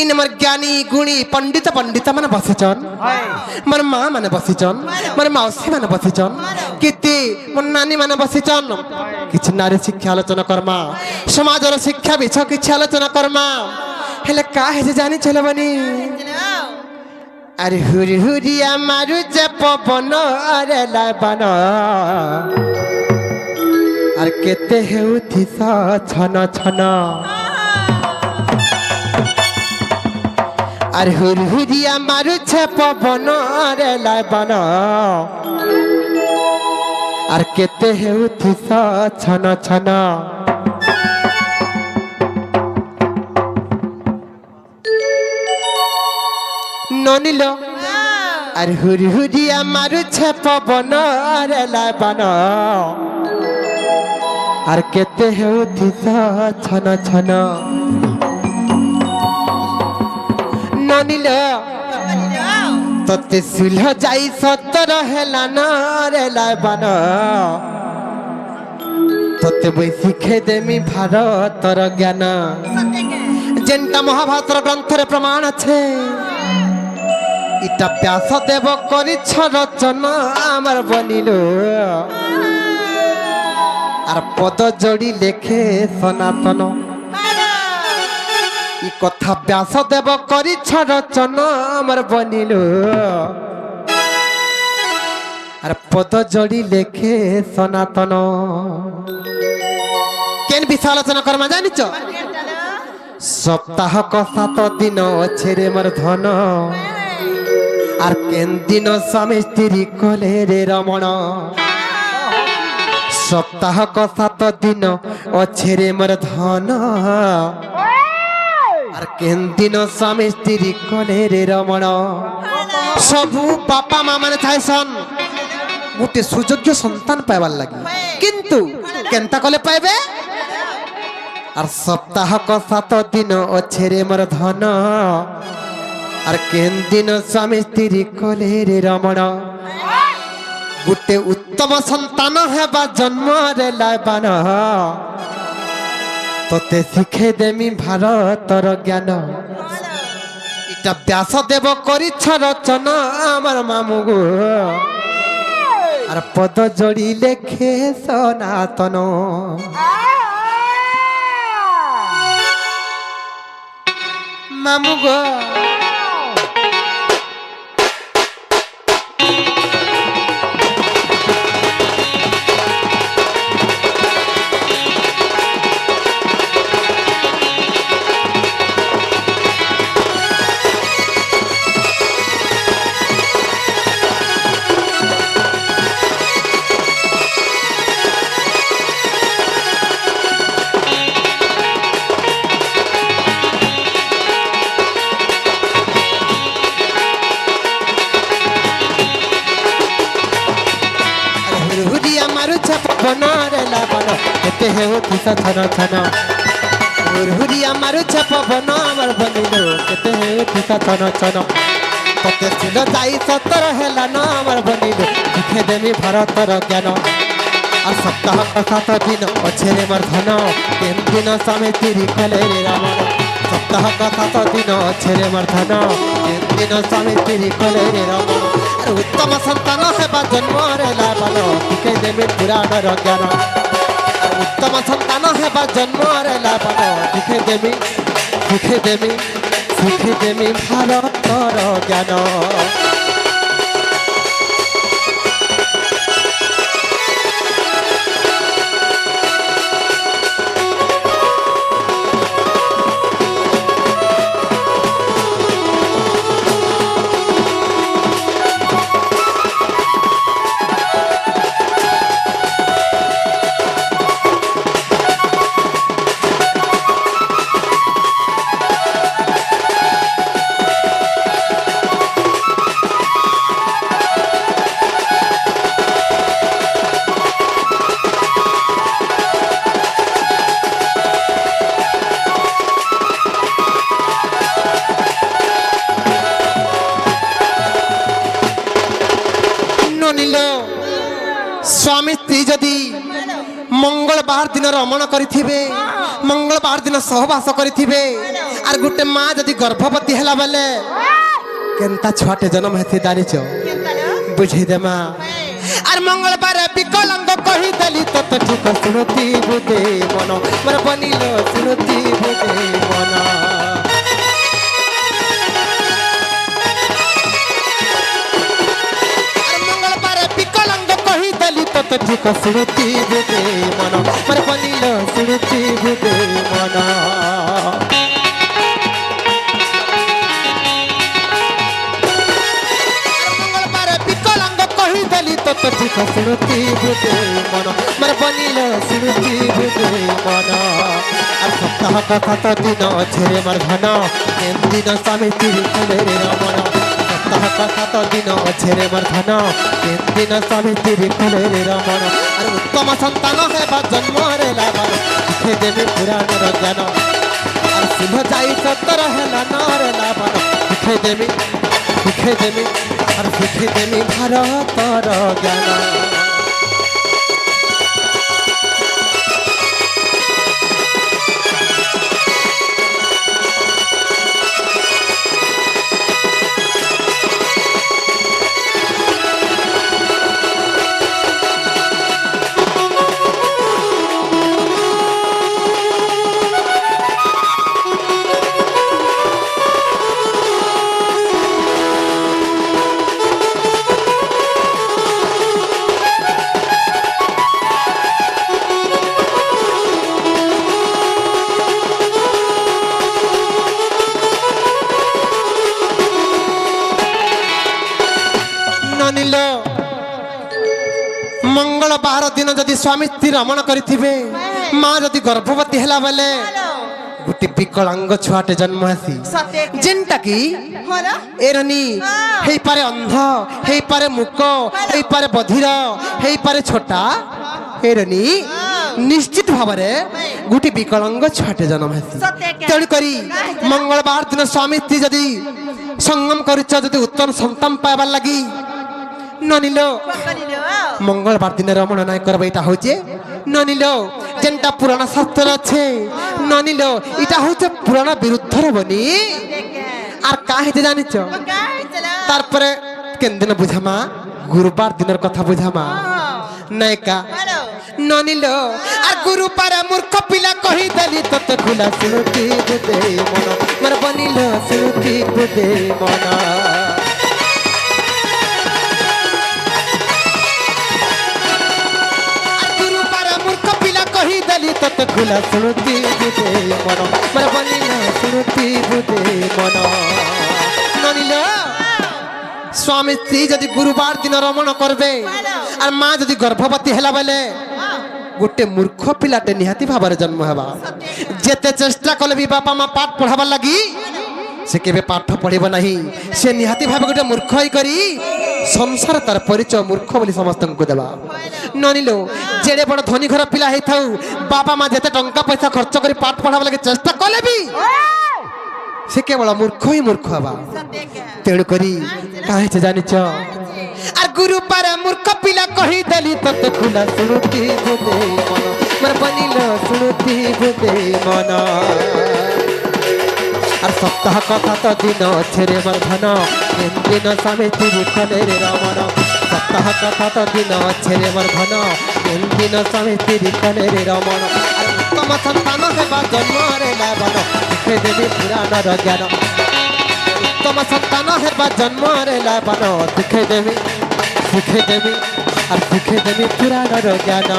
इन मोर ज्ञानी गुणी पंडित पंडित मन बसिचन मोर माँ माने बसिचन मोर मौसी माने बसिचन किति मोर नानी माने बसिचन किछि नारी शिक्षा आलोचना करमा समाजर शिक्षा बिछ किछि आलोचना करमा हेले का हे जे जानि चले बनी अरे हुरी हुरिया मारु जे पवन अरे लाबन अरे केते हेउथि स छन छन अरे हुरी हुरिया मारु जे पवन अरे लाबन अरे केते हेउथि स छन छन ननिलो अरे हुरी हुरिया मारु छे पवन अरे लाबन अरे केते हेउथि स छन छन ननिलो तते सुलह जाई सतर हेला न रे लाबन तते बई शिखे देमी भारतर ज्ञान जेंटा महाभारतर ग्रंथरे प्रमाण আছে इटा व्यास देव करिछ रचना आमार बनिलो आर पद जोड़ी लेखे सनातन इ कथा व्यास देव करिछ रचना आमार बनिलो आर पद जोड़ी लेखे सनातन केन विशाल आलोचना करमा जानिछ सप्ताह को 7 दिन अच्छे रे मोर धन আর কেন দিন স্বামী স্ত্রী কলে রে রমণ সপ্তাহ ক 7 দিন অছে রে মোর ধন আর কেন দিন স্বামী স্ত্রী কলে রে রমণ সবু বাপা মা মানে থাইছন গোটে সুযোগ্য সন্তান পাইবার লাগি কিন্তু কেনতা কলে পাইবে আর সপ্তাহ ক 7 দিন অছে রে মোর ধন আর কেন দিন স্বামী স্ত্রী কলে রে রমণ গোটে উত্তম সন্তান হেবা জন্ম রে লাবান তোতে শিখে দেমি ভারতর জ্ঞান এটা ব্যাস দেব করিছ রচনা আমার মামু গো আর পদ যোড়ি লেখে সনাতন মামু গো बनारे लाबन केते हेउथि स छन छन हुरिया मारु छ पवन अमर बनिलो केते हेउथि स छन छन तते सिल जाई सतर हेला न अमर बनिलो शिखे देमी भारतर ज्ञान आ सप्ताह क 7 दिन अच्छे रे मोर धन केन दिन स्वामी स्त्री कले रे रमण सप्ताह क 7 दिन अच्छे रे मोर धन केन दिन स्वामी स्त्री कले रे रमण उत्तम संतान हेबा जन्म रे लाबन शिखे देमी पुराणर ज्ञान उत्तम संतान हेबा जन्म रे लाबन शिखे देमी भारतर ज्ञान स्वामी स्त्री जदि मंगलवार दिन रमण करिथिबे मंगलवार दिन सहवास करिथिबे আর গোটে মা যদি গর্ভবতী হেলা বেলে কেনতা ছুয়াটে জন্ম হেতে জানিছ বুঝাই দে মা আর মঙ্গলবার বিকলাঙ্গ কহি দেলি তত ঠিক শুনতি বুদে মন মোর বনিল শুনতি বুদে মন আর মঙ্গলবার বিকলাঙ্গ কহি দেলি তত ঠিক শুনতি বুদে মন মোর বনিল শুনতি বুদে মন তত ঠিক শুনতি বুদে মন মোর বনিল শুনতি বুদে মন আর সপ্তাহ কথা তো দিন ছেড়ে মোর ধন দিন স্বামী তিরি কুলের রমন সপ্তাহ কথা তো দিন ছেড়ে মোর ধন দিন স্বামী তিরি কুলের রমন আর উত্তম সন্তান হেবা জন্মরে লাভন শিখে দেবে পুরাণর জ্ঞান আর শুভ যাই সত্তর হেলা নর লাভন শিখে দেবে আর শিখে দেমি ভারতর জ্ঞান নিল মঙ্গলবার দিন যদি স্বামী স্ত্রী রমণ করিথিবে মা যদি গর্ভবতী হেলা বেলে গোটে বিকলাঙ্গ ছুয়াটে জন্ম আসি যেনটা কি এরনি হেইপারে অন্ধ হেইপারে মূক হেইপারে বধির হেইপারে ছোটা এরনি নিশ্চিত ভাবে গোটে বিকলাঙ্গ ছুয়াটে জন্ম আসি তেণু করি মঙ্গলবার দিন স্বামী স্ত্রী যদি সঙ্গম করিছ যদি উত্তম সন্তান পাইবার লাগি ননিল মঙ্গলবার দিনে রমণ নাই করবে এটা হচ্ছে ননিল যেটা পুরাণ শাস্ত্র আছে ননিল এটা হচ্ছে পুরাণ বিরুদ্ধ বনি আর কাহিতে জানিছ তারপরে কেন দিন বুঝামা গুরুবার দিনের কথা বুঝামা নাইকা ননিল আর গুরুবার মূর্খ পিলা কহি দেলি তত খুলা শুনতি বুদে মন মোর বনিল শুনতি বুদে মন তত খুলা শুনতি বুদে মন মোর বনিল শুনতি বুদে মন ননিল স্বামী স্ত্রী যদি গুরুবার দিন রমণ করবে আর মা যদি গর্ভবতী হেলা বেলে গোটে মূর্খ পিলাটে নিহাতি ভাବରେ জন্ম হেবা যেতে চেষ্টা কলে বি বাপা মা পাঠ পড়াবার লাগি সে কেবে পাঠ পড়িব নাহি সে নিহাতি ভাবে গোটে মূর্খ হই করি সংসার তার পরিচয় মূর্খ বলি সমস্তଙ୍କୁ দেবা ননিল যেড়ে বড় ধনী ঘর পিলা হই থাউ বাপা মা যেতে টঙ্কা পয়সা খরচ করে পাঠ পড়াবার লাগি চেষ্টা কলে বি সে কেবল মূর্খ হি মূর্খ হবা তেণু করি কাহিছে জানিছ আর গুরু পারে মূর্খ পিলা কহি দেলি তত খুলা শুনতি বুদে মন মোর বনিল শুনতি বুদে মন আর সপ্তাহ কথা তো দিন ছেড়ে মোর ধন দিন স্বামী তিরি খলের রমণ সপ্তাহ কথা তো দিন ছেড়ে মোর ধন দিন স্বামী তিরি খলের রমণ আর উত্তম সন্তান হেবা জন্মরে লাভন শিখে দেবী পুরাণর জ্ঞান উত্তম সন্তান হেবা জন্মরে লাভন শিখে দেবী আর শিখে দেবী পুরাণর জ্ঞান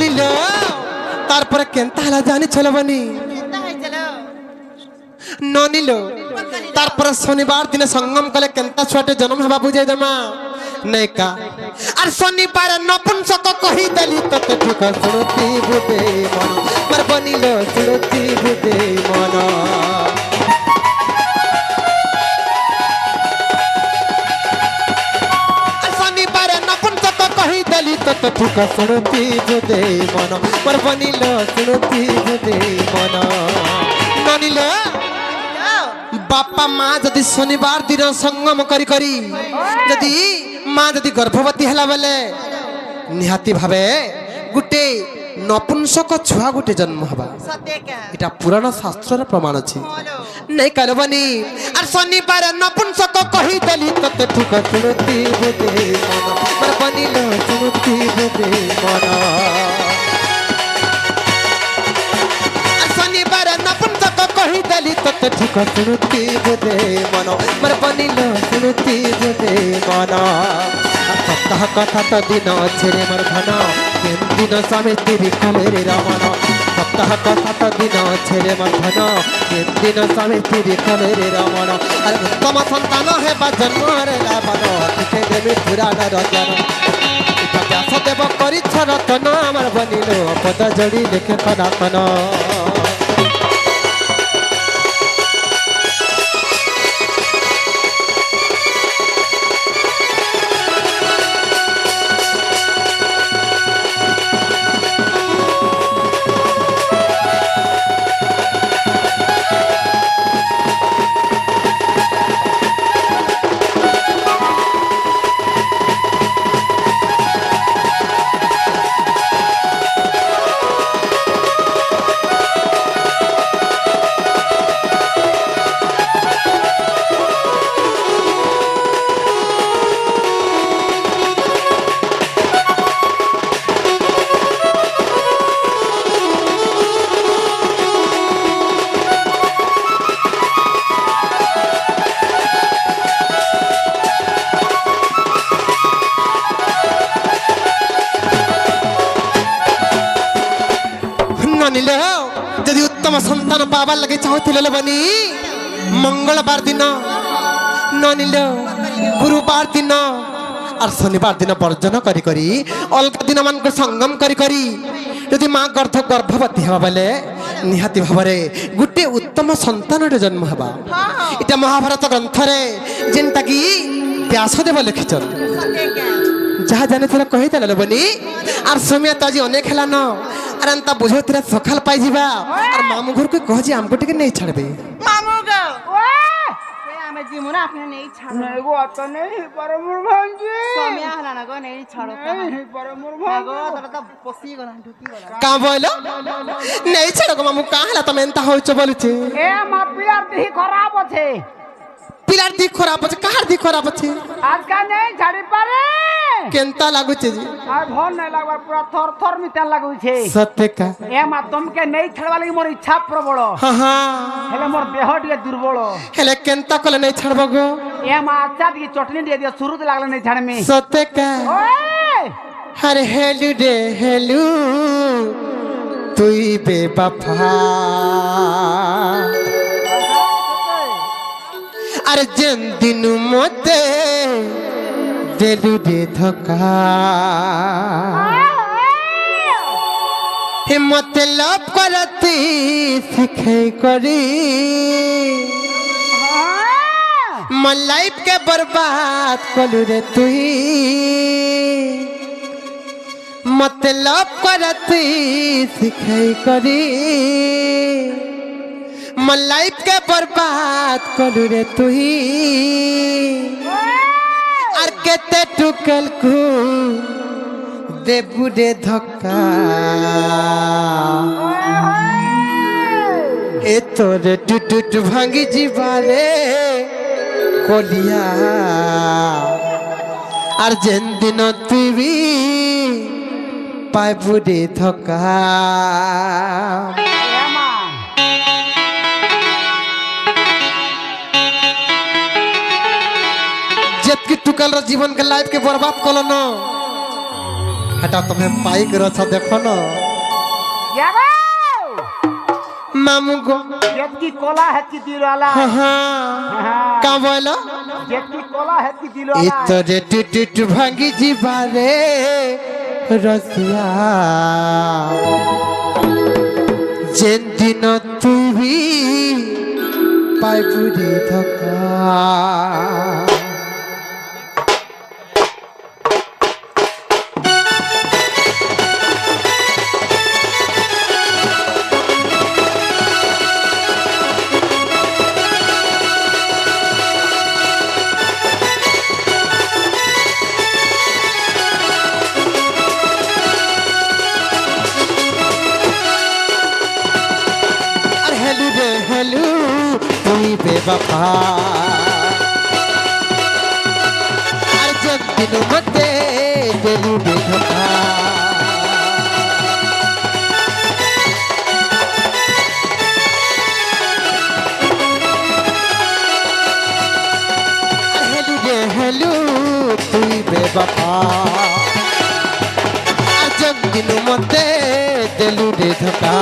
নিল তারপরে কেনতা হলা জানি চলবনি ননিল তারপরে শনিবার দিনে সঙ্গম কলে কেনতা ছুয়াটে জন্ম হবা বুঝাই দেমা নেকা আর শনিবার নপুংসক কহি দেলি ততে ঠিক শুনতি বুদে মন মর বনিল শুনতি বুদে মন শনিবার নপুংসক কহি দেলি ততে ঠিক শুনতি বুদে মন মর বনিল শুনতি বুদে মন ননিল बापा माँ जदि शनिवार दिन संगम करी करी जदि माँ जदि गर्भवती हला बेले निहाती भावे गुटे नपुंसक छुआ गुटे जन्म हवा इटा पुराण शास्त्र प्रमाण अछि नहीं करबनी और शनिवार नपुंसक कहि देली तते ठीक सुनती बुदे मन पर बनिल सुनती बुदे मन शनिवार नपुंसक कहि देली तते ठीक सुनती बुदे मन पर बनिल सुनती बुदे मन सप्ताह कथा तो दिन छेरे मोर धन केन दिन स्वामी तेरी कमेरे रमन सप्ताह कथा तो दिन छेरे मोर धन केन दिन स्वामी तेरी कमेरे रमन अरे उत्तम संतान है बा जन्म रे लाभन तिखे देवी पुराण रचन इटा व्यास देव करिछ रतन अमर बनिलो पद जोड़ी लेखे सनातन जदि उत्तम संतान पावार लगे चाहूले बनी मंगलवार दिन ननिल गुरुवार दिन और शनिवार दिन वर्जन करी करी अलग दिन मान संगम करी करी यदि माँ गर्भवती हवा बेले निहाती भावरे गुटे उत्तम संतान जन्म हवा इटा महाभारत ग्रंथ रे जेनटा कि व्यासदेव लिखिछन जहाँ जाने थोड़ा कही देले बनी और समय तो आज अनेक है न अरे अंता बुझो तेरा सखाल पाई जीवा और मामू घर को कह जी हमको टिके नहीं छाड़बे मामू को ओए हमें जीमुना आपने नहीं छाड़ो नहीं गो आता नहीं परमुर भांजी समय हला ना गो नहीं छाड़ो नहीं परमुर भांजी गो तब तब पसी गला ढुकी गला का बोलो नहीं छाड़ो मामू कहाँ हला तमें एंता होइछ बोलुछे ए मा पिलार देही खराब আছে पिलार दी खराब আছে काहार दी खराब আছে आज का नहीं छाड़ी पारे केनता लागुछे जी आज भन नहीं लागबार पूरा थर थर मिटा लागुछे सत्य का ए मा तुमके नहीं छड़वा लगी मोर इच्छा प्रबल हां हां हेले मोर देह टिके दुर्बल हेले केनता कले नहीं छाड़बो गो ए मा अच्छा दी चटनी दे दियो शुरू तो लागले नहीं छाड़ में सत्य का ओए अरे हेलू रे हेलू तुई बेवफा अरे जन दिन मते देलू रे धोखा हे मते लव करती सिखे करी मन लाइफ के बर्बाद कलू रे तुई मते लव करती सिखे करी मन लाइफ के बर्बाद कलू रे तुई আর কেতে টুকেল কু দেবু রে ধক্কা এ তোরে টুটুট ভাঙ্গি যাবারে কলিয়া আর যেন দিন তুই পাইবু রে ধক্কা जितकी टुकल जीवन के लाइफ के बर्बाद कल न हटा तुम्हें पाई के रचा देखो न मामू को जेतकी कोला है कि दिल वाला हाँ का बोलो जेतकी कोला है कि दिल ई वाला तोरे टूट भांगी जीवा रे रसिया जेन दिन तू भी पाइपुरी धक्का हेलू तुई बेवफा अरे जब दिन मते दिलू बेवफा हेलू तुई बेवफा अरे जब दिन मते दिलू बेवफा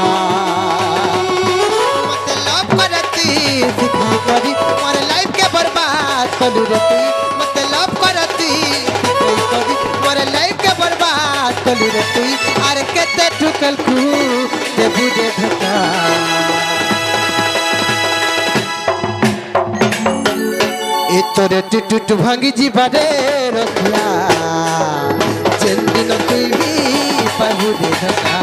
सिखा करी मोर लाइफ के बर्बाद कलू रे तू मतलब करती करी मोर लाइफ के बर्बाद कलू रे तू अरे केते ठुकल कू दे बुझे धक्का ए तोरे टूट भांगी जीवा रे रखिया जेन दिन तू भी पाबू दे धक्का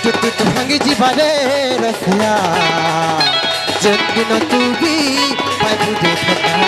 टूट भांगी जीवा रे रसिया जन तू भी पाबू दे धक्का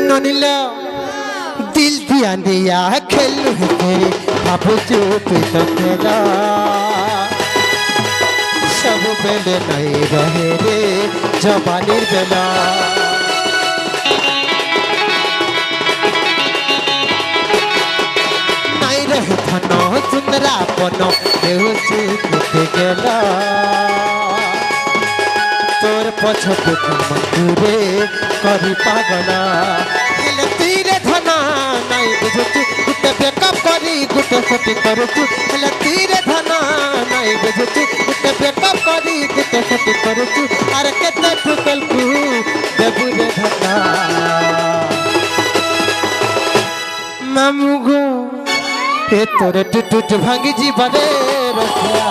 ननिला दिल दिया दिया खेलू है तेरे बाबू जो तू तो तेरा सब बेले नहीं रहे रे जवानी बेला नहीं रहे धनो सुंदरा पनो देव चुके गेला तोर पछते मंदुरे करी पागला हेले तीरे धना नहीं बुझुचु गुटे बेकअप करी गुटे सेटिंग करुचु हेले तीरे धना नहीं बुझुचु गुटे बेकअप करी गुटे सेटिंग करुचु अरे केते ठुकल कु देबुरे धना मामू गो ए तोरे टूट भांगी जीवा रे रसिया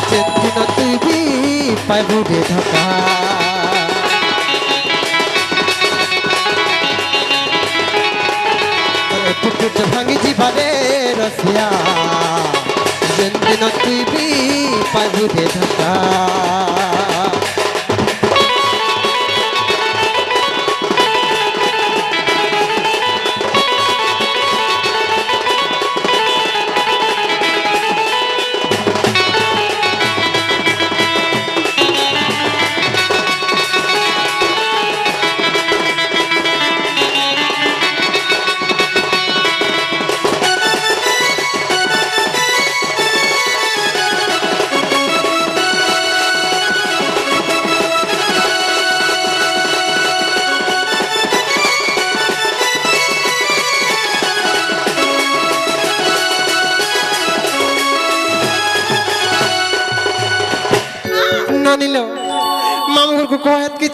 जेन तू भी पाबू दे धक्का टूट भांगी जीवा रे रसिया जेन दिन तू भी पाबू दे धक्का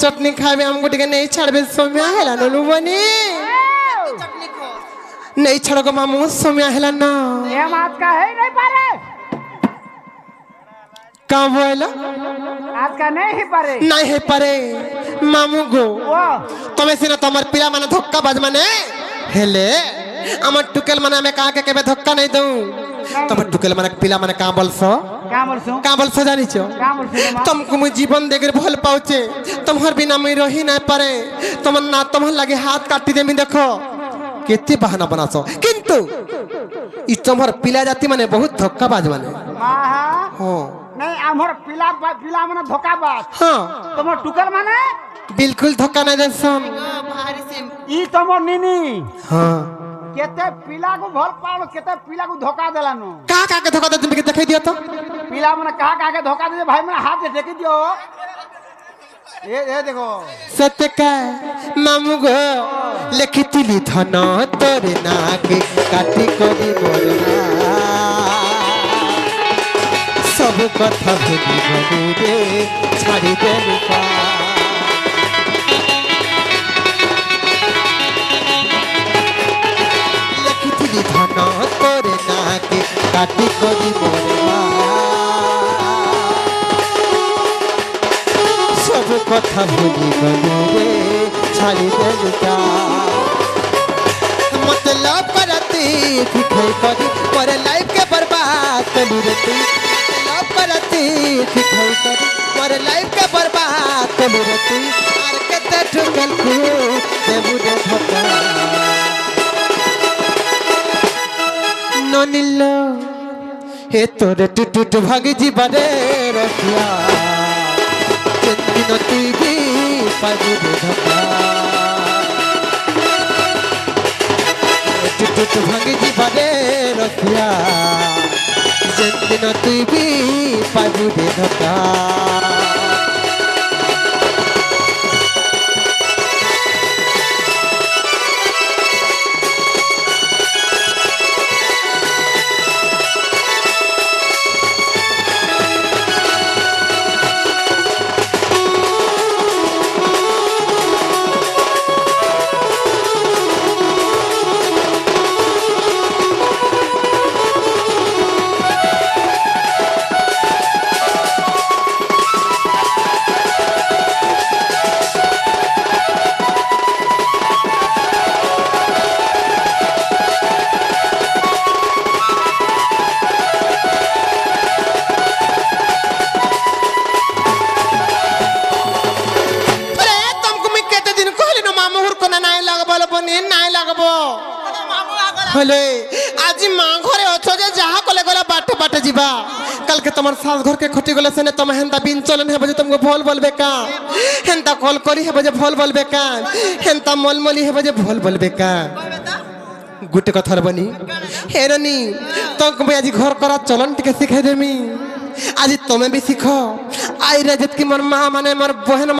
चटनी खावे हमको टिके नहीं छाड़बे सोम्या हेला ननु बनी नहीं छड़को मामू सोम्या हेला ना ये मात का है नहीं पारे का बोला आज का नहीं ही पारे नहीं है परे मामू गो वो তুমি সিনা তোমার পিলা মানে ধক্কা বাজ মানে হেলে আমার টুকেল মানে আমি কাকে কেবে ধক্কা নাই দউ তোমার টুকেল মানে পিলা মানে কা বলছো क्या बोलसूं কা বলছো জানিছো क्या बोलसूं तुमको मुझे जीवन देकर भल पाउचे तुम्हार बिना मैं रही नहीं पारे तुम ना तुम्हार लगे हाथ काटी देमी देखो केते बहाना बनासो किंतु इ तुम्हार पिला जाति माने बहुत धक्का बाज माने माहा हो नहीं हमर पिला पिला माने धोखा बात हां तुमर टुकर माने बिल्कुल धक्का नहीं देसन ई तुमर निनी हां केते पिला को भल पालो केते पिला को धोखा देलानो का का के धक्का दे तुम के देखाई दियो तो पिला माने कहा के धोखा दे भाई मेरा हाथ से टेक दियो ये देखो सत्य का मामू गो लिखितिली धन तोरे नाके काटी करी मोरना सब कथा भूली भूली रे छाड़ी देलु का लिखितिली धन तोरे नाके काटी करी मोरना सब कथा भूली गलू रे छाड़ी देलु का मतलब करती दिखाई करी पर लाइफ के बर्बाद कलू रे तू मतलब करती दिखाई करी पर लाइफ के बर्बाद कलू रे तू आर केते ठुकल को देबु दे धक्का ननिलो हे तोरे टुटुट भागी जीवरे रखिया दिन तुई पाजु धक्का टुटुट भागी जीवरे रखिया दिन तुई पाजु धक्का হলে আজি মা ঘরে অছো যে যাহা কলে গলা বাটে বাটে যাবা কালকে তোমার সাস ঘর কে খটি গলে সেনে তুমি হেনতা বিন চলন হেবে যে তুমको ভল বলবে কা হেনতা কল করি হেবে যে ভল বলবে কা হেনতা মলমলি হেবে যে ভল বলবে কা গুটে কথার বনি হেরনি তুমি আজি ঘর করা চলন টিকে শিখাই দেমি আজি তুমি বি শিখ আইরে যেতকি মোর মা মানে মোর বহেন